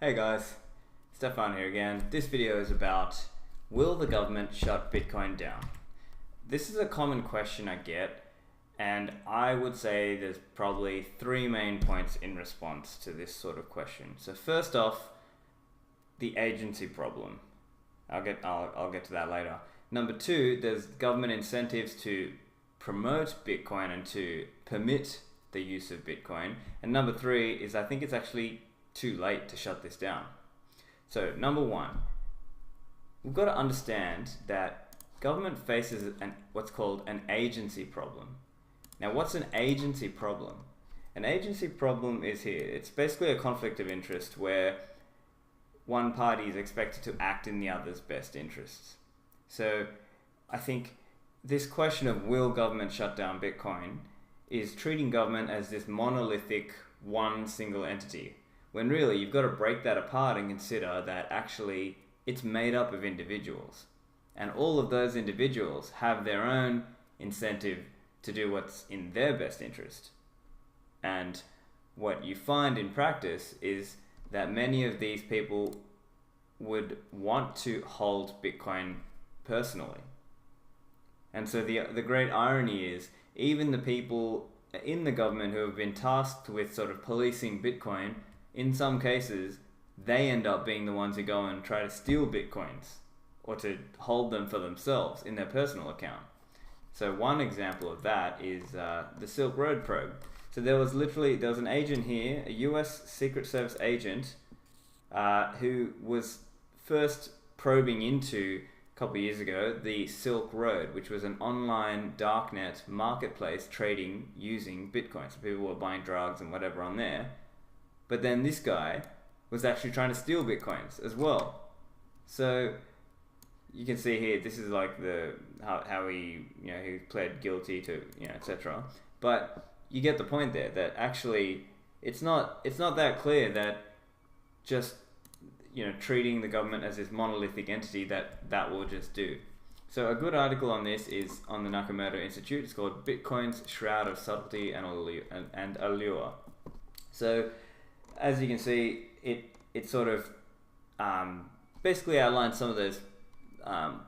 Hey guys, Stefan here again. This video is about, will the government shut Bitcoin down? This is a common question I get, and I would say there's probably three main points in response to this sort of question. So first off, the agency problem. I'll get to that later. Number two, there's government incentives to promote Bitcoin and to permit the use of Bitcoin. And number three is I think it's actually too late to shut this down. So number one, we've got to understand that government faces what's called an agency problem. Now, what's an agency problem? An agency problem is here. It's basically a conflict of interest where one party is expected to act in the other's best interests. So I think this question of will government shut down Bitcoin is treating government as this monolithic one single entity, when really you've got to break that apart and consider that actually it's made up of individuals. And all of those individuals have their own incentive to do what's in their best interest. And what you find in practice is that many of these people would want to hold Bitcoin personally. And so the great irony is, even the people in the government who have been tasked with sort of policing Bitcoin, in some cases, they end up being the ones who go and try to steal Bitcoins or to hold them for themselves in their personal account. So one example of that is the Silk Road probe. So there was an agent here, a US Secret Service agent, who was first probing into, a couple of years ago, the Silk Road, which was an online darknet marketplace trading using Bitcoin. So people were buying drugs and whatever on there. But then this guy was actually trying to steal Bitcoins as well. So you can see here, this is like how he pled guilty to, etc. But you get the point there, that actually it's not that clear that just treating the government as this monolithic entity that will just do. So a good article on this is on the Nakamoto Institute. It's called Bitcoin's Shroud of Subtlety and Allure. So as you can see, it sort of basically outlines some of those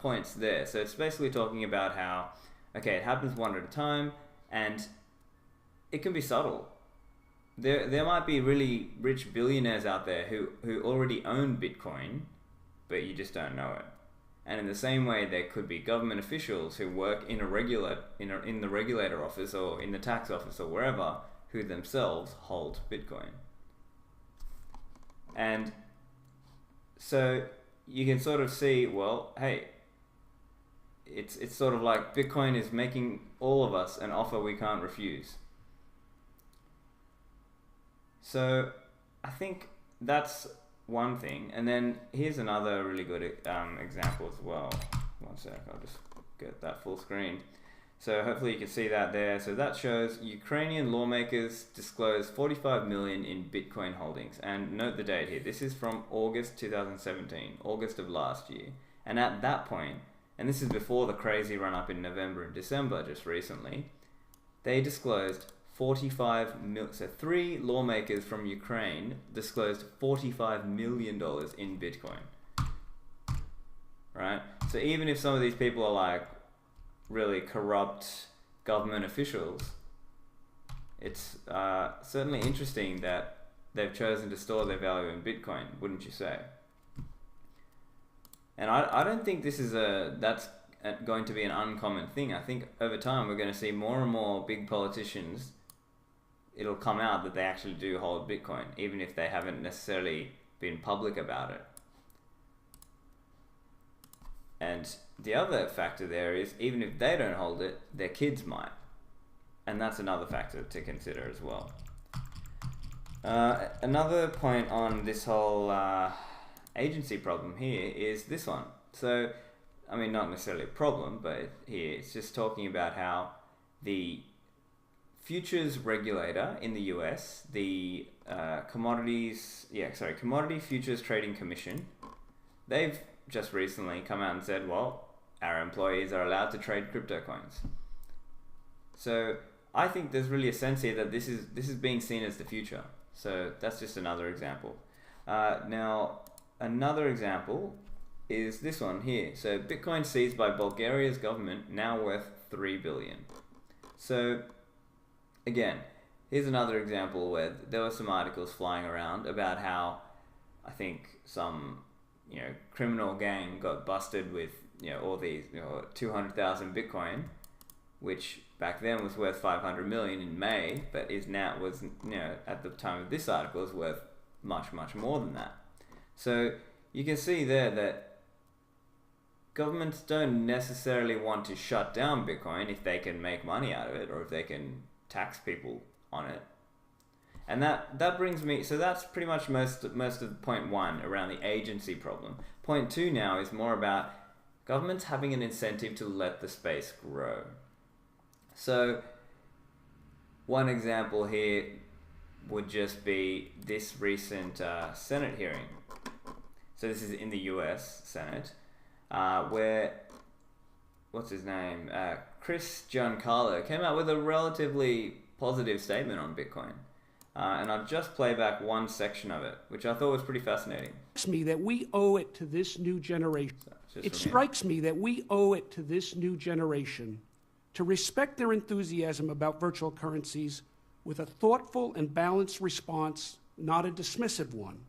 points there. So it's basically talking about how, okay, it happens one at a time, and it can be subtle. There might be really rich billionaires out there who already own Bitcoin, but you just don't know it. And in the same way, there could be government officials who work in the regulator office or in the tax office or wherever, who themselves hold Bitcoin. And so you can sort of see, well, hey, it's sort of like Bitcoin is making all of us an offer we can't refuse. So I think that's one thing. And then here's another really good example as well. One sec, I'll just get that full screen. So hopefully you can see that there. So that shows Ukrainian lawmakers disclose 45 million in Bitcoin holdings. And note the date here. This is from August 2017, August of last year. And at that point, and this is before the crazy run up in November and December just recently, they disclosed 45 million. So three lawmakers from Ukraine disclosed $45 million in Bitcoin. Right? So even if some of these people are like really corrupt government officials, it's certainly interesting that they've chosen to store their value in Bitcoin, wouldn't you say? And I don't think that's going to be an uncommon thing. I think over time we're going to see more and more big politicians, it'll come out that they actually do hold Bitcoin, even if they haven't necessarily been public about it. And the other factor there is, even if they don't hold it, their kids might. And that's another factor to consider as well. Another point on this whole agency problem here is this one. So, I mean, not necessarily a problem, but here it's just talking about how the futures regulator in the US, the Commodity Futures Trading Commission, they've just recently come out and said, well, our employees are allowed to trade crypto coins. So I think there's really a sense here that this is being seen as the future. So that's just another example. Now, another example is this one here. So Bitcoin seized by Bulgaria's government, now worth 3 billion. So again, here's another example where there were some articles flying around about how I think some criminal gang got busted with all these 200,000 Bitcoin, which back then was worth 500 million in May, but is now at the time of this article is worth much more than that. So you can see there that governments don't necessarily want to shut down Bitcoin if they can make money out of it or if they can tax people on it. And that brings me, so that's pretty much most of point one around the agency problem. Point two now is more about governments having an incentive to let the space grow. So one example here would just be this recent Senate hearing. So this is in the US Senate, where, what's his name? Chris Giancarlo came out with a relatively positive statement on Bitcoin. And I'll just play back one section of it, which I thought was pretty fascinating. It strikes me that we owe it to this new generation. It strikes me that we owe it to this new generation to respect their enthusiasm about virtual currencies with a thoughtful and balanced response, not a dismissive one.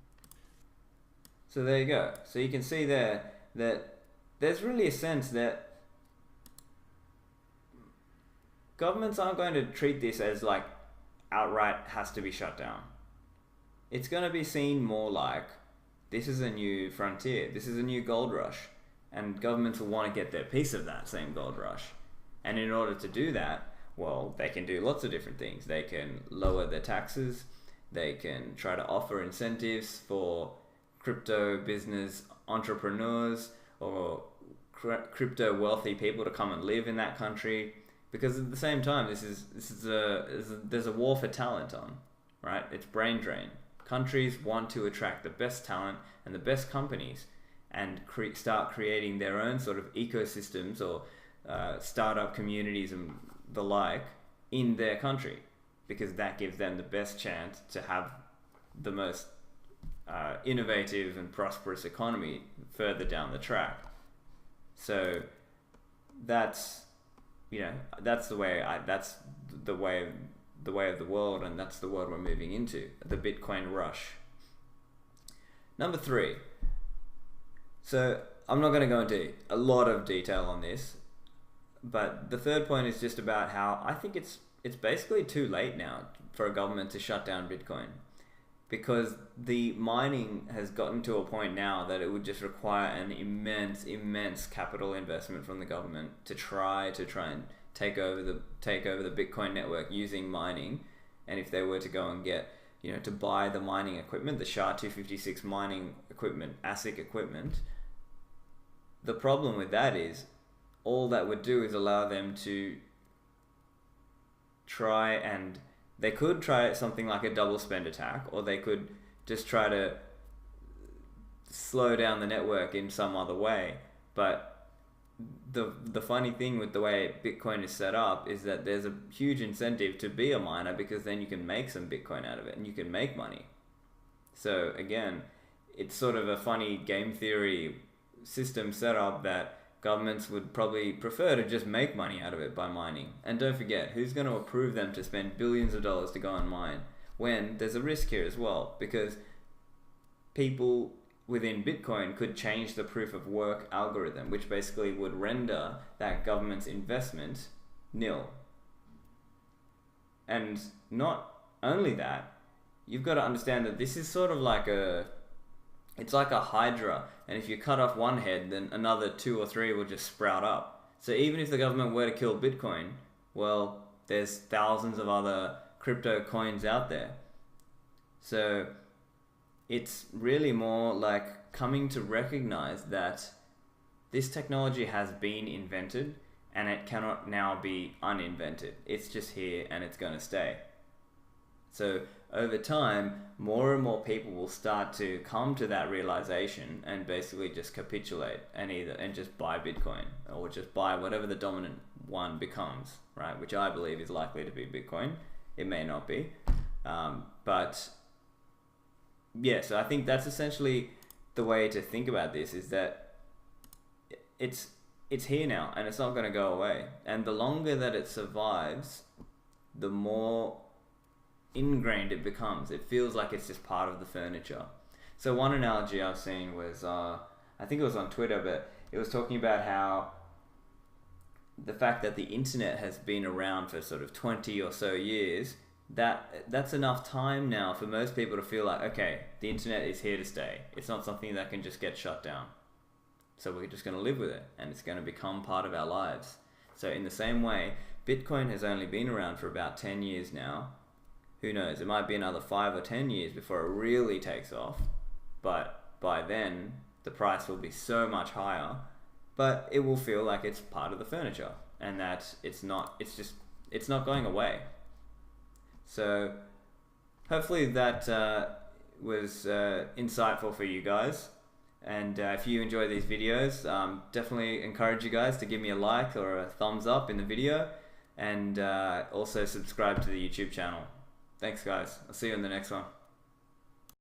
So there you go. So you can see there that there's really a sense that governments aren't going to treat this as like outright has to be shut down. It's going to be seen more like this is a new frontier, this is a new gold rush, and governments will want to get their piece of that same gold rush. And in order to do that, well, they can do lots of different things. They can lower their taxes, they can try to offer incentives for crypto business entrepreneurs or crypto wealthy people to come and live in that country. Because at the same time, there's a war for talent on, right? It's brain drain. Countries want to attract the best talent and the best companies and start creating their own sort of ecosystems or startup communities and the like in their country, because that gives them the best chance to have the most innovative and prosperous economy further down the track. So that's the way that's the way of the world, and that's the world we're moving into, the Bitcoin rush. Number 3. So I'm not going to go into a lot of detail on this, but the third point is just about how I think it's basically too late now for a government to shut down Bitcoin, because the mining has gotten to a point now that it would just require an immense capital investment from the government to try and take over the Bitcoin network using mining. And if they were to go and get, to buy the mining equipment, the SHA-256 mining equipment, ASIC equipment, the problem with that is all that would do is allow them to they could try something like a double spend attack, or they could just try to slow down the network in some other way. But the funny thing with the way Bitcoin is set up is that there's a huge incentive to be a miner, because then you can make some Bitcoin out of it and you can make money. So again, it's sort of a funny game theory system setup that governments would probably prefer to just make money out of it by mining. And don't forget, who's going to approve them to spend billions of dollars to go and mine when there's a risk here as well? Because people within Bitcoin could change the proof of work algorithm, which basically would render that government's investment nil. And not only that, you've got to understand that this is sort of like it's like a hydra, and if you cut off one head, then another 2 or 3 will just sprout up. So even if the government were to kill Bitcoin, well, there's thousands of other crypto coins out there. So it's really more like coming to recognize that this technology has been invented and it cannot now be uninvented. It's just here and it's going to stay. So over time, more and more people will start to come to that realization and basically just capitulate and just buy Bitcoin, or just buy whatever the dominant one becomes, right? Which I believe is likely to be Bitcoin. It may not be, but yeah, so I think that's essentially the way to think about this, is that it's here now and it's not going to go away. And the longer that it survives, the more ingrained it becomes. It feels like it's just part of the furniture. So one analogy I've seen was, I think it was on Twitter, but it was talking about how the fact that the internet has been around for sort of 20 or so years, that's enough time now for most people to feel like, okay, the internet is here to stay. It's not something that can just get shut down. So we're just going to live with it, and it's going to become part of our lives. So in the same way, Bitcoin has only been around for about 10 years now. Who knows? It might be another 5 or 10 years before it really takes off. But by then, the price will be so much higher. But it will feel like it's part of the furniture, and that it's not going away. So hopefully that was insightful for you guys. And if you enjoy these videos, definitely encourage you guys to give me a like or a thumbs up in the video, and also subscribe to the YouTube channel. Thanks guys. I'll see you in the next one.